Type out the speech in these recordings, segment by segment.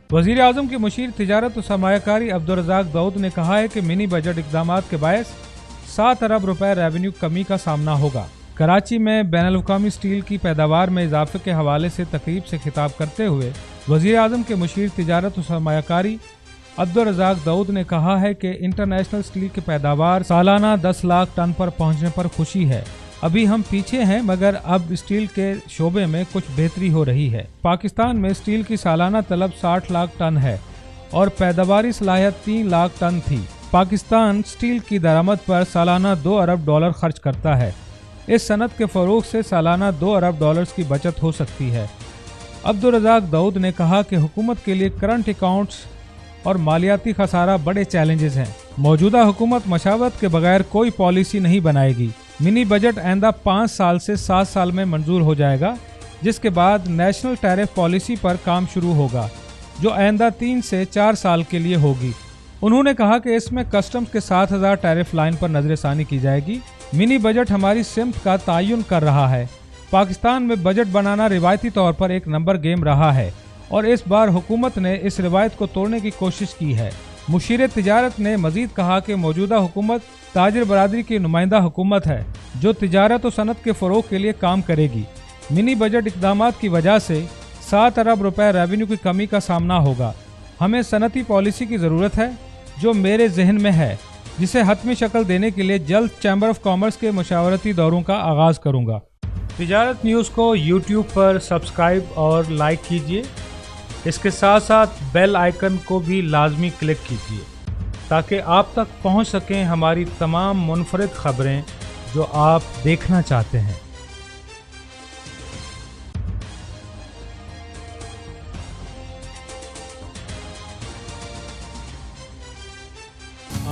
वज़ीर आज़म के मुशीर तिजारत और सरमायाकारी अब्दुर्रज़ाक दाऊद ने कहा है कि मिनी बजट इक़दामात के बायस 7 अरब रुपए रेवेन्यू कमी का सामना होगा। कराची में बैनुल-अक़वामी स्टील की पैदावार में इजाफे के हवाले से तकरीब से खिताब करते हुए वज़ीर आज़म के मुशीर तिजारत और सरमायाकारी अब्दुर्रज़ाक दाऊद ने कहा है कि इंटरनेशनल स्टील की पैदावार सालाना 10 लाख टन पर पहुंचने पर खुशी है। अभी हम पीछे हैं, मगर अब स्टील के शोबे में कुछ बेहतरी हो रही है। पाकिस्तान में स्टील की सालाना तलब 60 लाख टन है और पैदावारी सलाहियत 3 लाख टन थी। पाकिस्तान स्टील की दरामद पर सालाना 2 अरब डॉलर खर्च करता है। इस सनत के फरोग से सालाना 2 अरब डॉलर्स की बचत हो सकती है। अब्दुर्रज़ाक दाऊद ने कहा कि हुकूमत के लिए करंट अकाउंट्स और मालियाती खसारा बड़े चैलेंजेस हैं। मौजूदा हुकूमत मशावरत के बगैर कोई पॉलिसी नहीं बनाएगी। मिनी बजट आइंदा 5 साल से 7 साल में मंजूर हो जाएगा, जिसके बाद नेशनल टैरिफ पॉलिसी पर काम शुरू होगा, जो आइंदा 3 से 4 साल के लिए होगी। उन्होंने कहा कि इसमें कस्टम्स के 7000 टैरिफ लाइन पर नजरसानी की जाएगी। मिनी बजट हमारी सिमत का तयन कर रहा है। पाकिस्तान में बजट बनाना रिवायती तौर पर एक नंबर गेम रहा है और इस बार हुकूमत ने इस रिवायत को तोड़ने की कोशिश की है। मुशीर तिजारत ने मजीद कहा कि मौजूदा हुकूमत ताजिर बरादरी की नुमाइंदा हुकूमत है, जो तिजारत और सनत के फ़रोग के लिए काम करेगी। मिनी बजट इक़दामात की वजह से 7 अरब रुपए रेवेन्यू की कमी का सामना होगा। हमें सनती पॉलिसी की ज़रूरत है, जो मेरे जहन में है, जिसे हतमी शक्ल देने के लिए जल्द चैम्बर ऑफ कॉमर्स के मशावरती दौरों का आगाज़ करूँगा। तिजारत न्यूज़ को यूट्यूब पर सब्सक्राइब और लाइक कीजिए। इसके साथ साथ बेल आइकन को भी लाजमी क्लिक कीजिए ताकि आप तक पहुंच सकें हमारी तमाम मुनफरिद खबरें जो आप देखना चाहते हैं।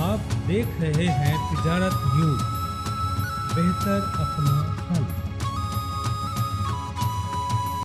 आप देख रहे हैं तिजारत न्यूज़। बेहतर अपना